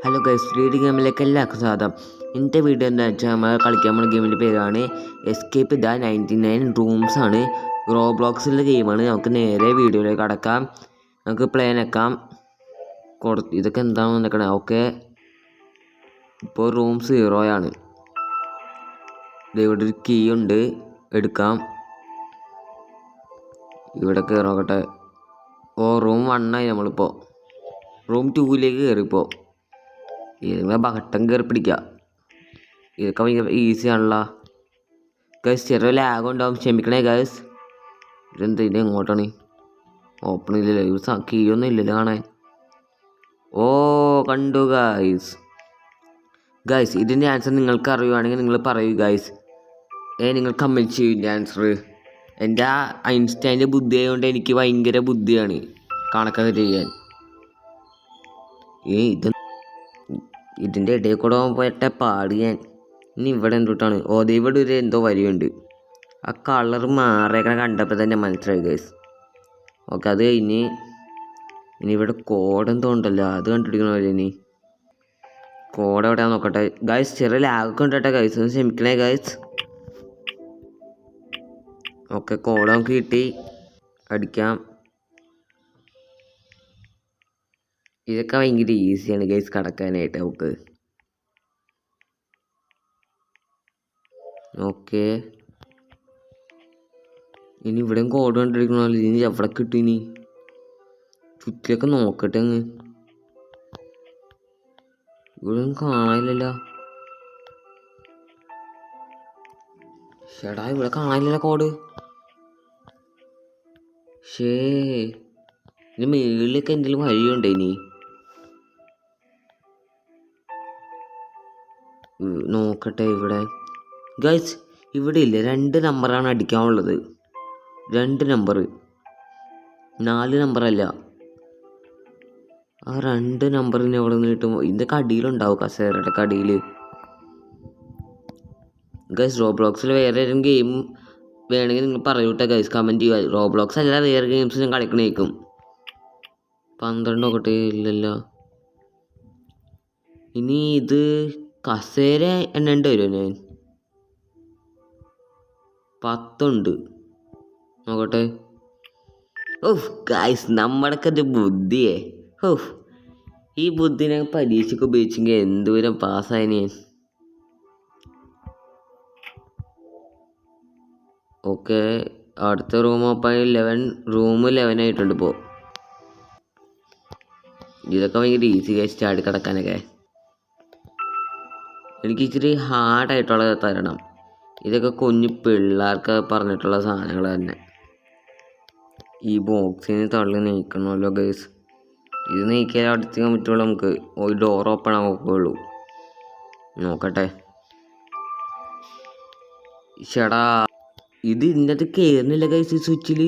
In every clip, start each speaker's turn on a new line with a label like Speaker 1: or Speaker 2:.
Speaker 1: Hello guys, reading ഗെയിമിലേക്ക് എല്ലാവർക്കും സ്വാഗതം. ഇന്നത്തെ വീഡിയോ എന്താ വെച്ചാൽ നമ്മൾ കളിക്കാൻ പോകുന്ന ഗെയിമിൻ്റെ പേരാണ് എസ്കേപ്പ് ദ 99 റൂംസ് ആണ്. റോബ്ലോക്സിലെ ഗെയിമാണ്. നമുക്ക് നേരെ വീഡിയോയിലേക്ക് കടക്കാം. നമുക്ക് പ്ലേ ആക്കാം. ഇതൊക്കെ എന്താണെന്ന് നിൽക്കണേ. ഓക്കെ, ഇപ്പോൾ റൂം 0 ആണ്. ഇവിടെ ഒരു കീ ഉണ്ട്, എടുക്കാം. ഇവിടെ കയറി നോക്കട്ടെ. റൂം 1 ആയി. നമ്മളിപ്പോൾ റൂം 2ലേക്ക് കയറിപ്പോൾ ഇതിങ്ങനെ ബട്ടൺ കയറി പിടിക്കുക. ഇതൊക്കെ ഭയങ്കര ഈസി ആണല്ലോ ഗൈസ്. ചെറിയ ലാഗ് ഉണ്ടാവും, ക്ഷമിക്കണേ ഗൈസ്. ഇതെന്താ, ഇത് എങ്ങോട്ടാണ്? ഓപ്പൺ ഇല്ലല്ലോ, ഇത് കീയൊന്നും ഇല്ലല്ലോ കാണാൻ. കണ്ടു ഗൈസ്. ഇതിൻ്റെ ആൻസർ നിങ്ങൾക്ക് അറിയുവാണെങ്കിൽ നിങ്ങൾ പറയൂ ഗൈസ്. നിങ്ങൾ കമൻറ്റ് ചെയ്യും ഇതിൻ്റെ ആൻസർ. എൻ്റെ ഐൻസ്റ്റൈൻ്റെ ബുദ്ധി ആയതുകൊണ്ട് എനിക്ക് ഭയങ്കര ബുദ്ധിയാണ് കണക്കൊക്കെ ചെയ്യാൻ. ഇതിൻ്റെ ഇടയിൽ കൂടെ പോയിട്ടെ പാട് ഞാൻ. ഇനി ഇവിടെ എന്തുട്ടാണ്? ഇവിടെ ഒരു എന്തോ വരിയുണ്ട്. ആ കളർ മാറിയേക്കണ കണ്ടപ്പോൾ തന്നെ മനസ്സിലായി ഗൈസ്. ഓക്കെ, അത് കഴിഞ്ഞ് ഇനി ഇവിടെ കോഡ് എന്തോ ഉണ്ടല്ലോ, അത് കണ്ടുപിടിക്കണമല്ലോ. ഇനി കോഡ് എവിടെയാണെന്ന് നോക്കട്ടെ ഗൈസ്. ചെറിയ ലാഗൊക്കെ ഉണ്ടട്ടെ ഗൈസ്, ഒന്ന് ക്ഷമിക്കണേ ഗൈസ്. ഓക്കെ, കോഡ് നമുക്ക് കിട്ടി, അടിക്കാം. ഇതൊക്കെ ഭയങ്കര ഈസിയാണ് ഗൈസ് കടക്കാനായിട്ട് നമുക്ക്. ഓക്കെ, ഇനി ഇവിടെയും കോഡ് കണ്ടിരിക്കണമല്ലോ. ഇനി എവിടെ കിട്ടും? ഇനി ചുറ്റിലൊക്കെ നോക്കട്ടെ. അങ്ങ് ഇവിടെ കാണാനില്ലല്ലോ. ചേട്ടാ, ഇവിടെ കാണാനില്ലല്ലോ കോഡ്. ഇതിന് മേളിലൊക്കെ എന്തെങ്കിലും വഴിയുണ്ടോ? ഇനി നോക്കട്ടെ. ഇവിടെ ഗൈസ്, ഇവിടെ ഇല്ല. 2 നമ്പറാണ് അടിക്കാനുള്ളത്. 2 നമ്പർ, 4 നമ്പറല്ല. ആ 2 നമ്പറിന് എവിടെ നിന്ന് കിട്ടും? ഇതിൻ്റെ കടിയിലുണ്ടാവും, കസേരയുടെ കടിയിൽ. ഗൈസ്, റോബ്ലോക്സിൽ വേറെ ഏതെങ്കിലും ഗെയിം വേണമെങ്കിൽ നിങ്ങൾ പറയൂട്ടെ ഗൈസ്, കമൻറ്റ് ചെയ്യുക. റോബ്ലോക്സ് അല്ല, വേറെ ഗെയിംസ് ഞാൻ കളിക്കണേക്കും. 12 നോക്കട്ടെ, ഇല്ലല്ലോ. ഇനി ഇത് കസേര എണ്ണേണ്ടി വരുമോ? ഞാൻ 10 ഉണ്ട്, നോക്കട്ടെ. ഗൈസ്, നമ്മുടെയൊക്കെ ഒരു ബുദ്ധിയേ. ഈ ബുദ്ധിനെ പരീക്ഷയ്ക്ക് ഉപയോഗിച്ചെങ്കിൽ എന്തോരം പാസ്സായി ഞാൻ. ഓക്കെ, അടുത്ത റൂം ഓപ്പൺ 11. റൂം 11 ആയിട്ടുണ്ട് ഇപ്പോൾ. ഇതൊക്കെ ഭയങ്കര ഈസി ഗൈസ്, ചാടി കിടക്കാനൊക്കെ. എനിക്ക് ഇച്ചിരി ഹാർഡായിട്ടുള്ളത് തരണം. ഇതൊക്കെ കുഞ്ഞു പിള്ളേർക്ക് പറഞ്ഞിട്ടുള്ള സാധനങ്ങൾ തന്നെ. ഈ ബോക്സിന് തള്ളി നീക്കണമല്ലോ ഗൈസ്. ഇത് നീക്കിയാൽ അടുത്തേക്കാൻ പറ്റുള്ളൂ നമുക്ക്. ഒരു ഡോർ ഓപ്പൺ ആക്കുള്ളൂ. നോക്കട്ടെ. ചേടാ, ഇത് ഇതിനകത്ത് കയറുന്നില്ല ഗൈസ്. ഈ സ്വിച്ചിൽ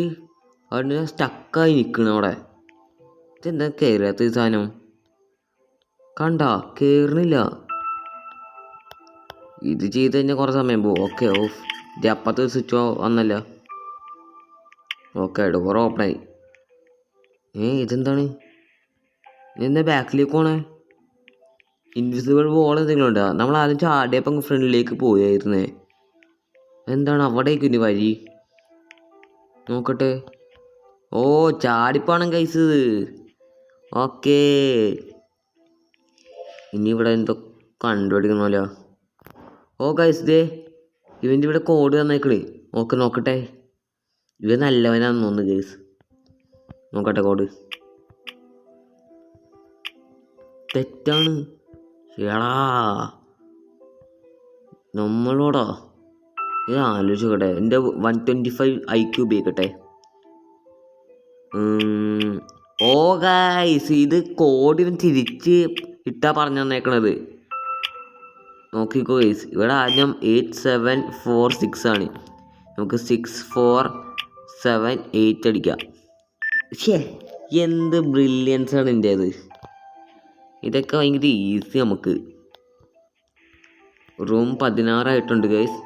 Speaker 1: അവിടെ സ്റ്റക്കായി നിൽക്കണം അവിടെ. ഇതെന്താ കയറാത്ത ഈ സാധനം? കണ്ടാ, കയറുന്നില്ല. ഇത് ചെയ്ത് കഴിഞ്ഞാൽ കുറേ സമയം പോകും. ഓക്കെ, ഇത് അപ്പുറത്ത് സ്വിച്ച് വന്നല്ല. ഓക്കെ, ഡോർ ഓപ്പണായി. ഇതെന്താണ്? ഇതെന്താ ബാക്കിലേക്ക് പോണേ? ഇൻവിസിബിൾ വോൾ എന്തെങ്കിലും ഉണ്ടോ? നമ്മൾ ആദ്യം ചാടിയപ്പം ഫ്രണ്ടിലേക്ക് പോയായിരുന്നേ. എന്താണ് അവിടേക്ക് ഇനി വഴി? നോക്കട്ടെ. ചാടിപ്പോണം കൈസ്. ഓക്കേ, ഇനി ഇവിടെ എന്തോ കണ്ടുപിടിക്കണമല്ലോ. ഗൈസ്, ഇവൻ്റെ ഇവിടെ കോഡ് തന്നേക്കണേ. നോക്കട്ടെ. ഇവ നല്ലവനാന്ന് തോന്നുന്നു ഗൈസ്. നോക്കട്ടെ, കോഡ് തെറ്റാണ്. എടാ, നമ്മളോടാ. ഇത് ആലോചിക്കട്ടെ. എൻ്റെ 125 IQ ഉപയോഗിക്കട്ടെ. ഗൈസ്, ഇത് കോഡിന് തിരിച്ച് ഇട്ടാ പറഞ്ഞു തന്നേക്കണത്. നോക്കിക്കോ ഗൈസ്, ഇവിടെ ആദ്യം 8746 ആണ്. നമുക്ക് 6478 അടിക്കാം. എന്ത് ബ്രില്യൻസ് ആണ് എൻ്റേത്. ഇതൊക്കെ ഭയങ്കര ഈസി നമുക്ക്. റൂം 16 ആയിട്ടുണ്ട് ഗൈസ്.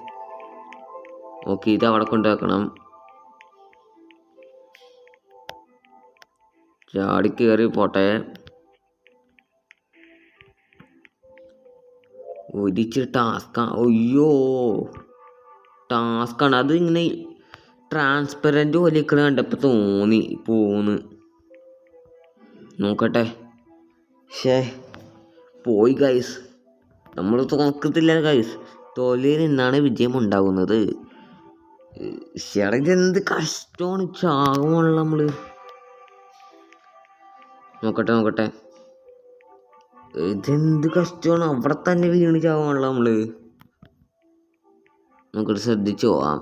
Speaker 1: ഓക്കെ, ഇത് അവിടെ കൊണ്ടുവെക്കണം. ചാടി കയറി പോട്ടെ. ഒരിച്ചിരി ടാസ്കാ. അയ്യോ ടാസ്ക്കാണ് അത്. ഇങ്ങനെ ട്രാൻസ്പെറൻറ്റ് പോലെ ഇക്കണ കണ്ടപ്പോൾ തോന്നി പോന്ന്. നോക്കട്ടെ. പോയി ഗൈസ്. നമ്മൾ തോക്കത്തില്ല ഗൈസ്. തോൽവിയിൽ നിന്നാണ് വിജയം ഉണ്ടാകുന്നത്. ഇതെന്ത് കഷ്ടമാണ്. ചാകുവാണല്ലോ നമ്മള്. നോക്കട്ടെ. ഇതെന്ത് കഷ്ടമാണ്. അവിടെ തന്നെ വീണ് ചാകുവാണല്ലോ നമ്മള്. നമുക്കിത് ശ്രദ്ധിച്ചു പോവാം.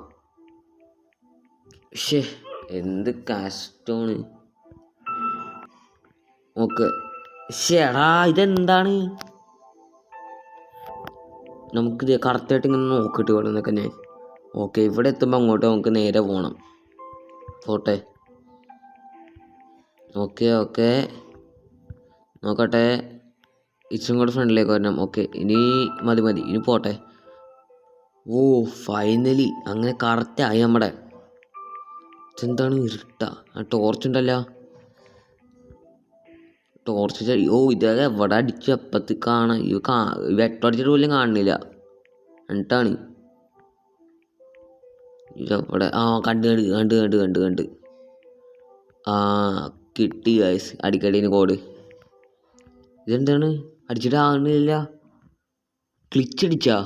Speaker 1: എന്ത് കഷ്ടമാണ്. ഓക്കെ. ഇതെന്താണ്. നമുക്കിത് കറക്റ്റായിട്ട് ഇങ്ങനെ നോക്കിയിട്ട് വേണം എന്നൊക്കെ ഞാൻ. ഓക്കെ, ഇവിടെ എത്തുമ്പോൾ അങ്ങോട്ട് നമുക്ക് നേരെ പോകണം. പോട്ടെ. ഓക്കെ നോക്കട്ടെ. ഇച്ചിരി കൂടെ ഫ്രണ്ടിലേക്ക് വരണം. ഓക്കെ, ഇനി മതി. ഇനി പോട്ടെ. ഓ ഫൈനലി അങ്ങനെ കറക്റ്റായി നമ്മുടെ. ഇതെന്താണ് ഇരുട്ടാ. ടോർച്ച് ഉണ്ടല്ലോ. ടോർച്ച്. ഇതൊക്കെ എവിടെ അടിച്ചു എപ്പത്തി കാണാൻ. വെട്ടടിച്ചിട്ട് പോലും കാണുന്നില്ല. എന്നിട്ടാണ് ഇതെവിടെ. കണ്ട്. കിട്ടി ഗൈസ്. അടിക്കടീന് കോഡ്. ഇതെന്താണ് അടിച്ചിട്ട് ആകുന്നില്ല. ക്ലിച്ചടിച്ചാ.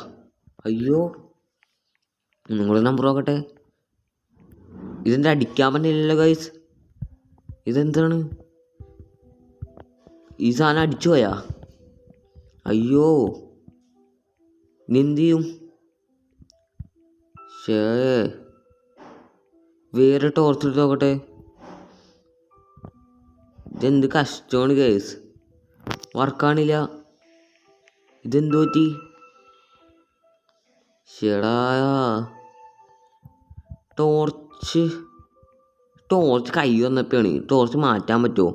Speaker 1: അയ്യോ നിങ്ങളുടെ നമ്പർ നോക്കട്ടെ. ഇതെന്താ അടിക്കാൻ പറ്റില്ലല്ലോ ഗൈസ്. ഇതെന്താണ് ഈ സാധനം അടിച്ചു പോയാ. അയ്യോ ഇനി എന്ത് ചെയ്യും. വേറെ ടോർച്ച് എടുത്ത് നോക്കട്ടെ. ഇതെന്ത് കഷ്ടമാണ് ഗൈസ്. വർക്കാണില്ല. ഇതെന്ത് പറ്റി. ടോർച്ച് കൈ വന്നപ്പോഴാണ്. ടോർച്ച് മാറ്റാൻ പറ്റുമോ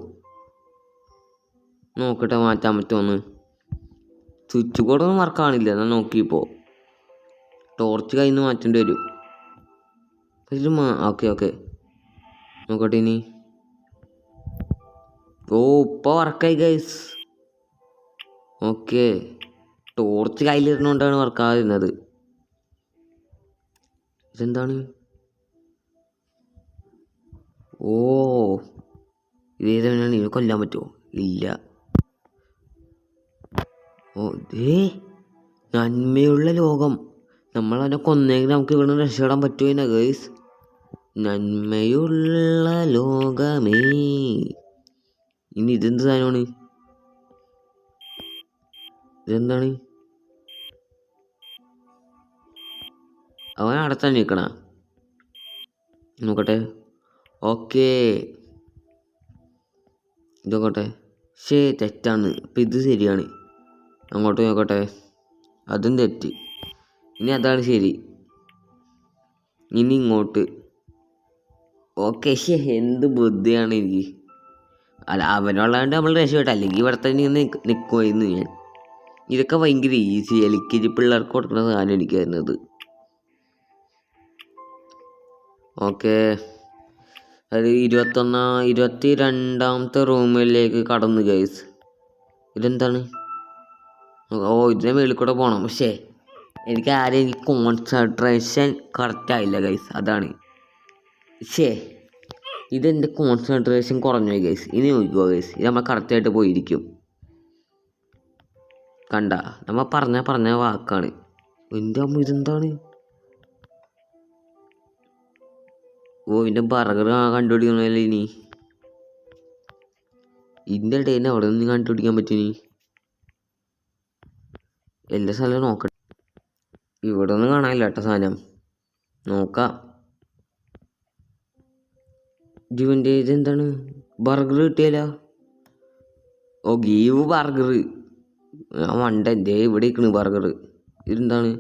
Speaker 1: നോക്കട്ടെ. മാറ്റാൻ പറ്റുമോന്ന്. സ്വിച്ച് ബോർഡൊന്നും വർക്കാണില്ല. ഞാൻ നോക്കിയപ്പോൾ ടോർച്ച് കയ്യിൽ നിന്ന് മാറ്റേണ്ടി വരും. ഓക്കെ നോക്കട്ടെ ഇനി. ഇപ്പോൾ വർക്കായി ഗൈസ്. ഓക്കെ, ടോർച്ച് കയ്യിലിരുന്നുകൊണ്ടാണ് വർക്കാതിരുന്നത്. ഇതെന്താണ്. ഇതേതാണ്. ഇവ കൊല്ലാൻ പറ്റുമോ. ഇല്ല. നന്മയുള്ള ലോകം. നമ്മളവനെ കൊന്നെങ്കിൽ നമുക്ക് ഇവിടെ രക്ഷപ്പെടാൻ പറ്റുമോ ഗൈസ്. നന്മയുള്ള ലോകമേ. ഇനി ഇതെന്ത് സാധനമാണ്. ഇതെന്താണ്. അവൻ അവിടെ തന്നെ നിൽക്കണ. നോക്കട്ടെ. ഓക്കെ ഇതോക്കട്ടെ. തെറ്റാണ്. അപ്പം ഇത് ശരിയാണ്. അങ്ങോട്ട് നോക്കട്ടെ. അതും തെറ്റ്. ഇനി അതാണ് ശരി. ഇനി ഇങ്ങോട്ട്. ഓക്കെ. എന്ത് ബുദ്ധിയാണ് എനിക്ക്. അല്ല അവനുള്ളതുകൊണ്ട് നമ്മൾ രക്ഷപ്പെട്ട. അല്ലെങ്കിൽ ഇവിടെ തന്നെ നിൽക്കുമായിരുന്നു ഞാൻ. ഇതൊക്കെ ഭയങ്കര ഈസി. LKG പിള്ളേർക്ക് കൊടുക്കുന്ന സാധനം എനിക്ക് തരുന്നത്. ഓക്കെ, അത് 22ാമത്തെ റൂമിലേക്ക് കടന്നു ഗൈസ്. ഇതെന്താണ്. ഇതിനെ മേളിൽ കൂടെ പോകണം. പക്ഷേ എനിക്ക് കോൺസെൻട്രേഷൻ കറക്റ്റായില്ല ഗൈസ്. അതാണ്. ഇതെൻ്റെ കോൺസെൻട്രേഷൻ കുറഞ്ഞു ഗൈസ്. ഇനി നോക്കിക്കോ ഗൈസ്. ഇത് നമ്മൾ കറക്റ്റായിട്ട് പോയിരിക്കും. കണ്ട നമ്മൾ പറഞ്ഞ വാക്കാണ്. എൻ്റെ അമ്മ ഇതെന്താണ്. ഇതിൻ്റെ ബർഗർ കണ്ടുപിടിക്കണമല്ലോ. ഇനി ഇതിൻ്റെ ഇടയിൽ അവിടെ നിന്ന് കണ്ടുപിടിക്കാൻ പറ്റും. എല്ലാ സ്ഥലവും നോക്കട്ടെ. ഇവിടെ ഒന്നും കാണാനില്ല കേട്ടോ സാധനം. നോക്കാം. ജീവൻ്റെ ഇതെന്താണ്. ബർഗർ കിട്ടിയല്ല. Give burger. എൻ്റെ ഇവിടെ ഇരിക്കണ് ബർഗർ. ഇതെന്താണ്.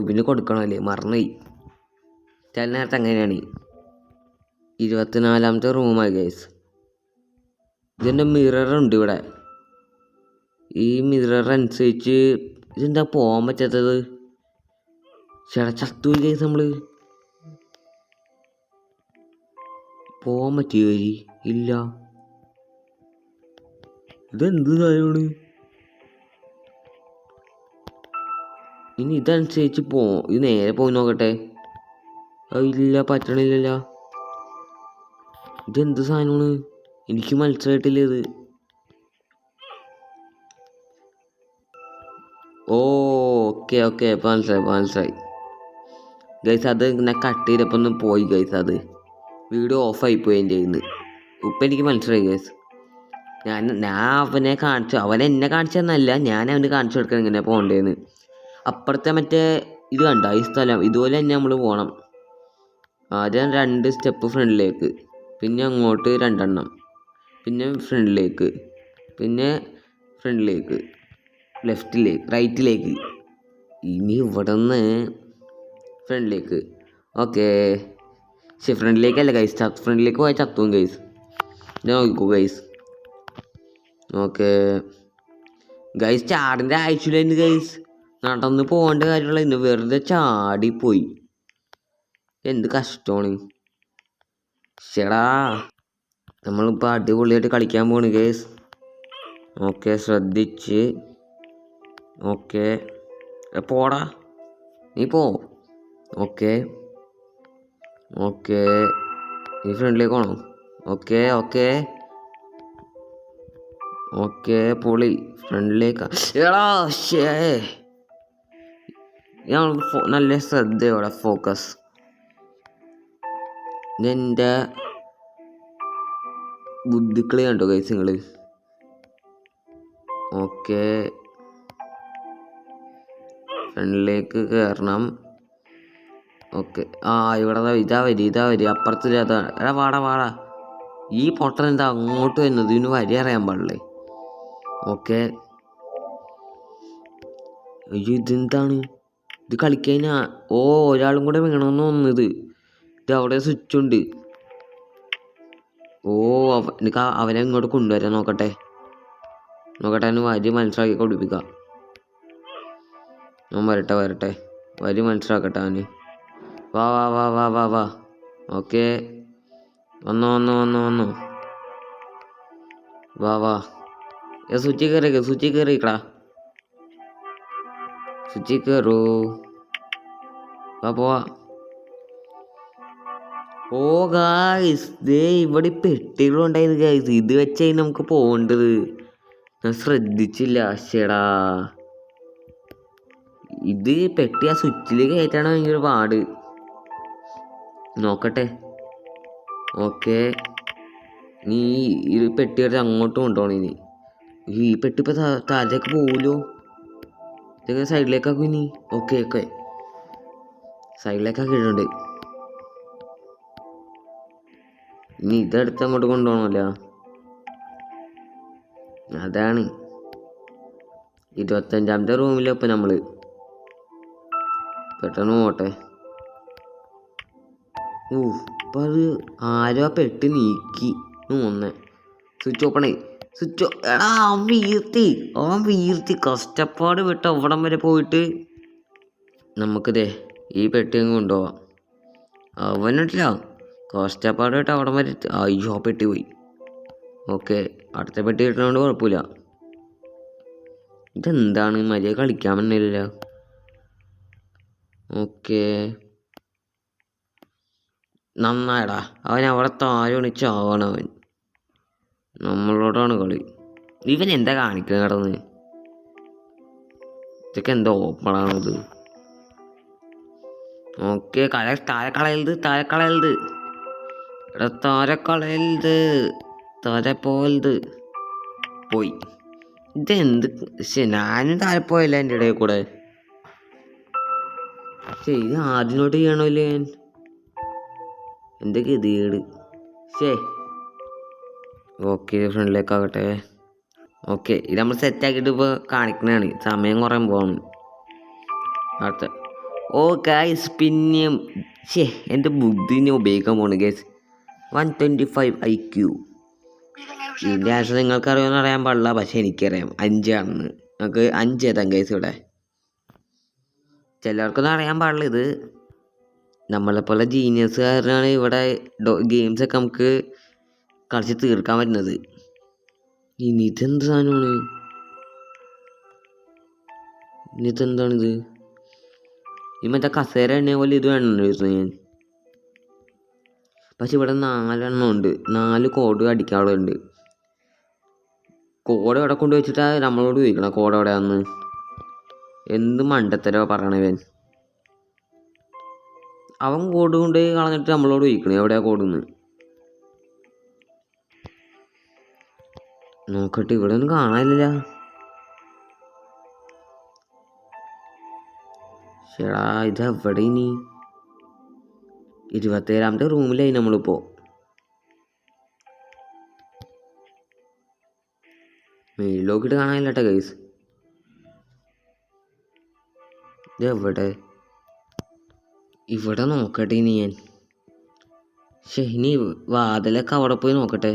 Speaker 1: ഇതിന് കൊടുക്കണമല്ലേ. മറന്നുപോയി. ചില നേരത്തെ അങ്ങനെയാണ്. 24ാമത്തെ റൂമായി ഗൈസ്. ഇതിൻ്റെ മിററുണ്ട് ഇവിടെ. ഈ മിറർ അനുസരിച്ച് ഇതെന്താ പോകാൻ പറ്റാത്തത്. ചത്തു ഗൈസ്. നമ്മൾ പോകാൻ പറ്റിയോ. ഇല്ല. ഇതെന്ത് കാര്യമാണ്. ഇനി ഇതനുസരിച്ച് ഇത് നേരെ പോയി നോക്കട്ടെ. ഇല്ല, പറ്റണില്ലല്ലോ. ഇതെന്ത് സാധനമാണ്? എനിക്ക് മനസ്സിലായിട്ടില്ല ഇത്. ഓക്കെ ഓക്കെ, മനസ്സിലായി ഗൈസ്. അത് ഇങ്ങനെ കട്ട് ചെയ്തപ്പോൾ ഒന്ന് പോയി ഗൈസ്. അത് വീഡിയോ ഓഫായിപ്പോയി എൻ്റെ കയ്യിൽ നിന്ന്. ഇപ്പം എനിക്ക് മനസ്സിലായി ഗൈസ്. ഞാൻ അവനെ എന്നെ കാണിച്ചു തന്നല്ല, ഞാൻ അവന് കാണിച്ചു കൊടുക്കാൻ ഇങ്ങനെ പോകണ്ടേന്ന്. അപ്പുറത്തെ മറ്റേ ഇത് കണ്ട ഈ സ്ഥലം, ഇതുപോലെ തന്നെ നമ്മൾ പോകണം. ആദ്യം 2 സ്റ്റെപ്പ് ഫ്രണ്ടിലേക്ക്, പിന്നെ അങ്ങോട്ട് 2 എണ്ണം, പിന്നെ ഫ്രണ്ടിലേക്ക്, പിന്നെ ഫ്രണ്ടിലേക്ക്, റൈറ്റിലേക്ക്, ഇനി ഇവിടെ നിന്ന് ഫ്രണ്ടിലേക്ക്. ഓക്കെ, ഫ്രണ്ടിലേക്കല്ല ഗൈസ്, ഫ്രണ്ടിലേക്ക് പോയാൽ ചത്തും ഗൈസ്. ഞാൻ നോക്കൂ ഗൈസ്. ഓക്കെ ഗൈസ്, ചാടിൻ്റെ ആവശ്യമില്ല ഗൈസ്. നടന്ന് പോകേണ്ട കാര്യമുള്ള ഇന്ന് വെറുതെ ചാടിപ്പോയി. എന്ത് കഷ്ടമാണ്. ചേടാ, നമ്മളിപ്പോൾ അടിപൊളിയായിട്ട് കളിക്കാൻ പോണ് ഗൈസ്. ഓക്കെ, ശ്രദ്ധിച്ച്. ഓക്കെ, പോടാ, നീ പോ. ഓക്കെ, നീ ഫ്രണ്ടിലേക്ക് പോകണം. ഓക്കെ, പൊളി. ഫ്രണ്ടിലേക്ക് എടാ. ഞാൻ നല്ല ശ്രദ്ധയോടെ ഫോക്കസ്. എൻ്റെ ബുദ്ധിക്കളി കണ്ടോ ഗൈസ് നിങ്ങൾ? ഓക്കെ, ഫ്രണ്ടിലേക്ക് കയറണം. ഓക്കെ, ഇവിടെ ഇതാ വരി അപ്പുറത്ത്. എടാ വാടാ. ഈ പൊട്ടൻ എന്താ അങ്ങോട്ട് വരുന്നത്? ഇതിന് വരി അറിയാൻ പാടില്ലേ? ഓക്കെ, അയ്യോ ഇതെന്താണ് ഇത്? കളിക്കഴിഞ്ഞാ ഒരാളും കൂടെ വേണമെന്ന് തോന്നുന്നത്. ഇത് അവിടെ സ്വിച്ച് ഉണ്ട്. എനിക്ക് അവനെ ഇങ്ങോട്ട് കൊണ്ടുവരാൻ നോക്കട്ടെ. അവന് വരി മനസ്സിലാക്കി കൊടുപ്പിക്കാം. ഞാൻ വരട്ടെ, വരി മനസ്സിലാക്കട്ടെ അവന്. വാ. ഓക്കെ, വന്നു. വാ. സ്വിച്ചിൽ കയറിക്കടാ. സ്വിച്ചിൽ കയറൂ. പോവാ. ഗായ്സ്, ദേ ഇവിടെ പെട്ടികളുണ്ടായത് ഗായ്സ്. ഇത് വെച്ചായി നമുക്ക് പോകേണ്ടത്. ഞാൻ ശ്രദ്ധിച്ചില്ല. ശേടാ, ഇത് പെട്ടി ആ സ്വിച്ചിൽ കയറ്റാണ് ഭയങ്കര പാട്. നോക്കട്ടെ. ഓക്കെ, നീ ഈ പെട്ടി എടുത്ത് അങ്ങോട്ട് കൊണ്ടുപോകണം. ഇനി ഈ പെട്ടി ഇപ്പം താഴത്തേക്ക് പോവുമല്ലോ. ഇതൊക്കെ സൈഡിലേക്കാക്കും ഇനി. ഓക്കെ, സൈഡിലേക്കാക്കിയിട്ടുണ്ട്. ഇനി ഇതെടുത്ത് അങ്ങോട്ട് കൊണ്ടുപോകണമല്ലോ. അതാണ് 25ാമത്തെ റൂമിലപ്പം നമ്മൾ. പെട്ടെന്ന് പോട്ടെ. ഇപ്പം അത് ആരോ പെട്ടി നീക്കി ഒന്ന്. സ്വിച്ച് ഓപ്പണായി. എടാ, അവൻ വീർത്തി കഷ്ടപ്പാട് വിട്ട അവിടം വരെ പോയിട്ട് നമുക്കിതേ ഈ പെട്ടി അങ്ങ് കൊണ്ടുപോവാം. അവനിട്ടില്ല, കഷ്ടപ്പാട് വിട്ട് അവിടം വരെ. അയ്യോ, പെട്ടി പോയി. ഓക്കെ, അടുത്ത പെട്ടി കിട്ടുന്നതുകൊണ്ട് കുഴപ്പമില്ല. ഇതെന്താണ് മര്യാദ കളിക്കാൻ പറ്റില്ല. ഓക്കെ, നന്നായടാ. അവൻ അവിടെ താഴെ ചാവാണ്. അവൻ നമ്മളോടാണ് കളി. ഇവൻ എന്താ കാണിക്കുന്നത് കിടന്ന്? ഇതൊക്കെ എന്താ ഓപ്പണാണിത്? ഓക്കെ, താഴെ കളയരുത്. എടാ, താഴെ പോയത് പോയി. ഇതെന്ത്? ഞാനും താഴെ പോയല്ല എൻ്റെ ഇടയിൽ കൂടെ. ഇത് ആദ്യനോട്ട് ചെയ്യണമല്ലേ ഞാൻ? എൻ്റെ ഗതികേട്. ഓക്കെ, ഫ്രണ്ടിലേക്കാകട്ടെ. ഓക്കെ, ഇത് നമ്മൾ സെറ്റാക്കിയിട്ട് ഇപ്പോൾ കാണിക്കുന്നതാണ്. സമയം കുറേ പോവാണ്. അടുത്ത ഗൈസ്, പിന്നെയും എൻ്റെ ബുദ്ധിനെ ഉപയോഗിക്കാൻ പോണ് ഗൈസ്. 125 IQ. ഇതിൻ്റെ ആൻസർ നിങ്ങൾക്ക് അറിയുമെന്ന് അറിയാൻ പാടില്ല, പക്ഷെ എനിക്കറിയാം 5 ആണെന്ന്. നമുക്ക് 5 എഴുതാം ഗൈസ്. ഇവിടെ ചിലർക്കൊന്നും അറിയാൻ പാടില്ല. ഇത് നമ്മളെപ്പോലെ ജീനിയസുകാരനാണ് ഇവിടെ ഗെയിംസൊക്കെ നമുക്ക് കളിച്ച് തീർക്കാൻ പറ്റുന്നത്. ഇനി ഇതെന്ത് സാധനമാണ്? ഇതെന്താണിത്? ഈ മറ്റേ കസേര എണ്ണ പോലെ ഇത് വേണമെന്നായിരുന്നു ഞാൻ. പക്ഷെ ഇവിടെ 4 ഉണ്ട്, 4 കോഡ് അടിക്കാനുള്ളതുണ്ട്. കോഡ് എവിടെ കൊണ്ട് വെച്ചിട്ടാ നമ്മളോട് ചോദിക്കണം കോഡ് എവിടെയാന്ന്. എന്ത് മണ്ടത്തരോ പറയണവൻ. അവൻ കോഡ് കൊണ്ട് കളഞ്ഞിട്ട് നമ്മളോട് ചോദിക്കണേ എവിടെയാ കോഡെന്ന്. നോക്കട്ടെ, ഇവിടെ ഒന്നും കാണാനില്ല. ചേടാ ഇതെവിടെ ഇനി? 27ാമത്തെ റൂമിലായി നമ്മളിപ്പോ. മേളിലോക്കിട്ട് കാണാനില്ല കേട്ടോ ഗൈസ്. ഇതെവിടെ? ഇവിടെ നോക്കട്ടെ ഇനി ഞാൻ. ഇനി വാതിലൊക്കെ അവിടെ പോയി നോക്കട്ടെ.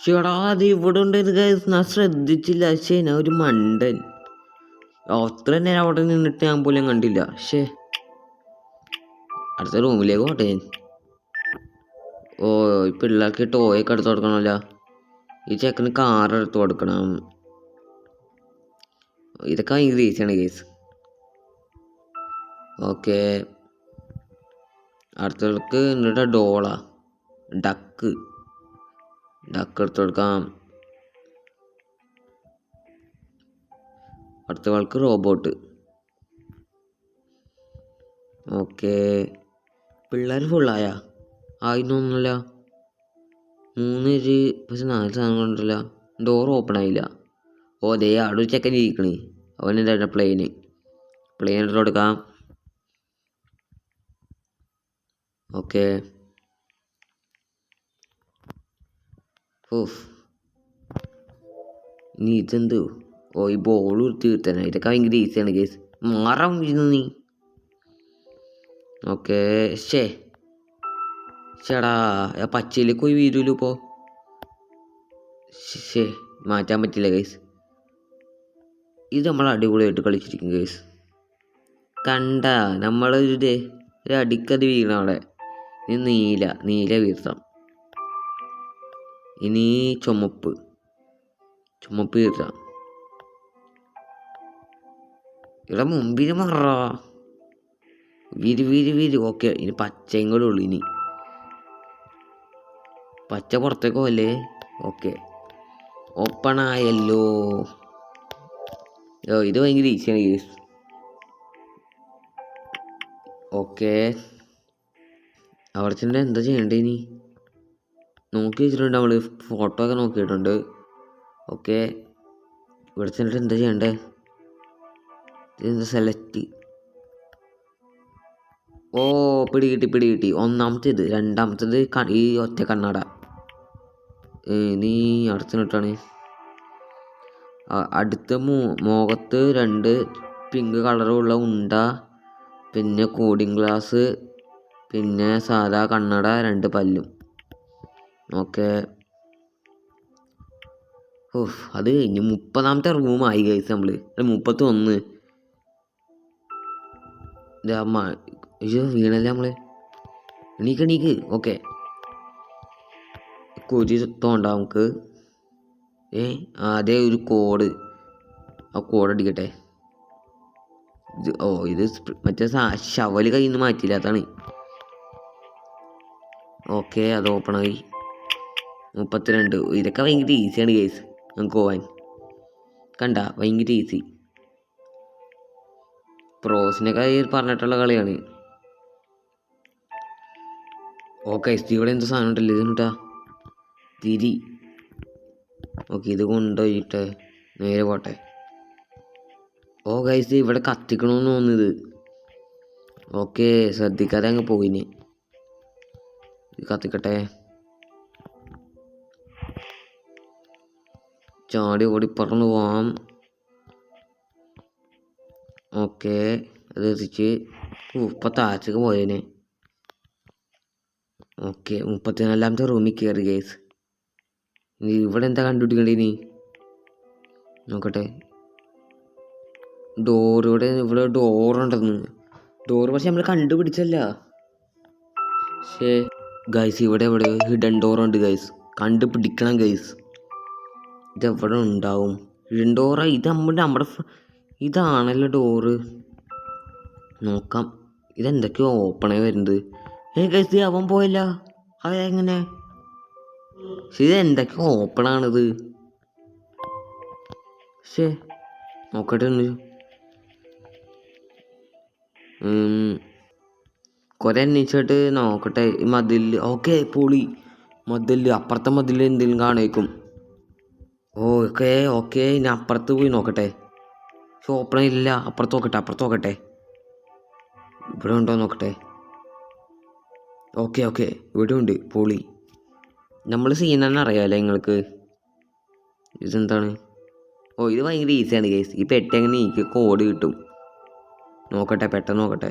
Speaker 1: ചേടാ അത് ഇവിടെ ഉണ്ടായത് ഗൈസ്, ഞാൻ ശ്രദ്ധിച്ചില്ല. ഞാൻ ഒരു മണ്ടൻ. അത്ര നേരം അവിടെ നിന്നിട്ട് ഞാൻ പോലും കണ്ടില്ല. അടുത്ത റൂമിലേക്ക് പോട്ടെ ഞാൻ. ഓ ഈ പിള്ളേർക്ക് ടോയൊക്കെ എടുത്ത് കൊടുക്കണമല്ലോ. ഈ ചെക്കന് കാർ എടുത്ത് കൊടുക്കണം. ഇതൊക്കെ ഭയങ്കര ഈസിയാണ് കേസ്. ഓക്കെ, അടുത്തവർക്ക് എന്നിട്ട് ഡോളാ ഡക്ക് എടുത്ത് കൊടുക്കാം. അടുത്തവൾക്ക് റോബോട്ട്. ഓക്കെ, പിള്ളേർ ഫുള്ളായ ആയിന്നൊന്നുമില്ല. 3 പക്ഷെ 4 സാധനങ്ങളുണ്ടല്ലോ. ഡോർ ഓപ്പൺ ആയില്ല. ഓ ദേ അവിടെ ഒരു ചെക്കൻ ഇരിക്കണേ. അവൻ എന്താ പ്ലെയിൻ എടുത്ത് കൊടുക്കാം. ഓക്കെ, ഓഫ് ഇനി ഇതെന്ത്? ഓ ഈ ബോൾ തീർത്തന്നെ. ഇതൊക്കെ ഭയങ്കര ഈസിയാണ് കേസ്. മാറാൻ വീഴുന്നു നീ. ഓക്കെ, ചേടാ പച്ചയിലേക്ക് പോയി വീരൂല്ലോ ഇപ്പോൾ. മാറ്റാൻ പറ്റില്ല ഗൈസ്. ഇത് നമ്മൾ അടിപൊളിയായിട്ട് കളിച്ചിരിക്കും ഗൈസ്. കണ്ട നമ്മളൊരു അടിക്കത് വീഴണം അവിടെ. ഇനി നീല വീഴ്ത്താം. ഇനി ചുമപ്പ് വീഴ്ത്താം. ഇവിടെ മുമ്പിന് മാറാ. വീര്. ഓക്കെ, ഇനി പച്ചയും കൂടെ ഉള്ളു. ഇനി പച്ച പുറത്തേക്ക് പോലേ. ഓക്കെ, ഓപ്പൺ ആയല്ലോ. ഇത് ഭയങ്കര ഈസിയാണ് കേസ്. ഓക്കെ, അവിടെ ചെന്നിട്ട് എന്താ ചെയ്യണ്ടേ ഇനി? നോക്കി വെച്ചിട്ടുണ്ട് നമ്മൾ. ഫോട്ടോ ഒക്കെ നോക്കിയിട്ടുണ്ട്. ഓക്കെ, ഇവിടെ ചെന്നിട്ട് എന്താ ചെയ്യണ്ടേ? സെലക്ട്. ഓ പിടികിട്ടി. ഒന്നാമത്തേത്. രണ്ടാമത്തേത് ഈ ഒറ്റ കണ്ണട. നീ അടുത്തിട്ടാണ്. അടുത്ത മുഖത്ത് 2 പിങ്ക് കളറുള്ള ഉണ്ട, പിന്നെ കൂളിംഗ് ഗ്ലാസ്, പിന്നെ സാധാ കണ്ണട, 2 പല്ലും. ഓക്കെ, അത് കഴിഞ്ഞ് 30ാമത്തെ റൂമായി കഴിച്ച് നമ്മൾ. 31. അയ്യോ വീണല്ലേ നമ്മള്. എണീക്ക്. ഓക്കെ, കുരി തോണ്ട നമുക്ക്. അതേ ഒരു കോഡ്. ആ കോഡ് അടിക്കട്ടെ. ഇത് മറ്റേ ശവല് കയ്യിൽ നിന്ന് മാറ്റിയില്ലാത്താണ്. ഓക്കെ, അത് ഓപ്പണായി. 32. ഇതൊക്കെ ഭയങ്കര ഈസിയാണ് കേസ് നമുക്ക് പോവാൻ. കണ്ട ഭയങ്കര ഈസി. പ്രോസിനൊക്കെ പറഞ്ഞിട്ടുള്ള കളിയാണ്. ഓക്കെ, ഇവിടെ എന്തോ സാധനം ഉണ്ടല്ലോ. ഇത് കേട്ടാ തിരി. ഓക്കെ, ഇത് കൊണ്ടുപോയിട്ട് നേരെ പോട്ടെ. ഓ ഗൈസ്, ഇവിടെ കത്തിക്കണമെന്ന് തോന്നുന്നത്. ഓക്കെ, ശ്രദ്ധിക്കാതെ അങ്ങ് പോയിന്. ഇത് കത്തിക്കട്ടെ. ചാടി ഓടി പറന്ന് പോവാം. ഓക്കെ, അത് എത്തിച്ച് ഇപ്പം താഴത്തേക്ക് പോയേനെ. ഓക്കെ, 34ാമത്തെ റൂമിൽ കയറി ഗൈസ്. ഇനി ഇവിടെ എന്താ കണ്ടുപിടിക്കണ്ടേ ഇനി? നോക്കട്ടെ. ഇവിടെ ഡോറുണ്ടെന്ന്. ഡോറ് പക്ഷെ നമ്മൾ കണ്ടുപിടിച്ചല്ല. ഗൈസ് ഇവിടെ ഹിഡൻ ഡോറുണ്ട് ഗൈസ്. കണ്ടുപിടിക്കണം ഗൈസ്. ഇതെവിടെ ഉണ്ടാവും? Hidden Dora. ഇത് നമ്മുടെ ഇതാണല്ലോ ഡോറ്. നോക്കാം. ഇതെന്തൊക്കെയോ ഓപ്പണായി വരുന്നത്. ഗൈസ് അവൻ പോയില്ല. അതെങ്ങനെ? ഇതെന്തൊക്കെയോ ഓപ്പണാണിത്. ശേ നോക്കട്ടെ ഒന്ന്. കുറേ അന്വേഷിച്ചിട്ട് നോക്കട്ടെ. ഈ മതിൽ ഓക്കെ പൊളി. മതിൽ അപ്പുറത്തെ മതിൽ എന്തെങ്കിലും കാണേക്കും. ഓക്കെ ഓക്കെ ഇനി അപ്പുറത്ത് പോയി നോക്കട്ടെ. ഓപ്പൺ ഇല്ല. അപ്പുറത്ത് നോക്കട്ടെ. ഇവിടെ ഉണ്ടോ നോക്കട്ടെ. ഓക്കെ ഇവിടെ ഉണ്ട്. പൊളി. നമ്മൾ സീനെന്നെ അറിയാമല്ലോ നിങ്ങൾക്ക്. ഇതെന്താണ്? ഇത് ഭയങ്കര ഈസിയാണ് ഗൈസ്. ഈ പെട്ടി എങ്ങനെ എനിക്ക് കോഡ് കിട്ടും. നോക്കട്ടെ പെട്ടെന്ന് നോക്കട്ടെ.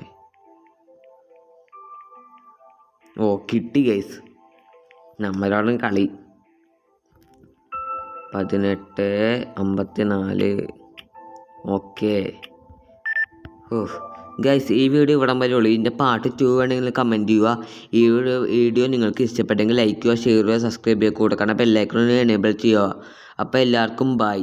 Speaker 1: കിട്ടി ഗൈസ്. നമ്മളോടും കളി. 18:54. ഓക്കെ. ഗൈസ് ഈ വീഡിയോ ഇവിടം വരെ ഉള്ളൂ. ഇതിൻ്റെ പാർട്ട് 2 വേണമെങ്കിൽ കമൻറ്റ് ചെയ്യുക. ഈ വീഡിയോ നിങ്ങൾക്ക് ഇഷ്ടപ്പെട്ടെങ്കിൽ ലൈക്ക് ചെയ്യുക, ഷെയർ ചെയ്യുക, സബ്സ്ക്രൈബ് ചെയ്യുക, കൂടെ കാണാൻ ബെല്ലൈക്കൺ എനേബിൾ ചെയ്യുക. അപ്പോൾ എല്ലാവർക്കും ബൈ.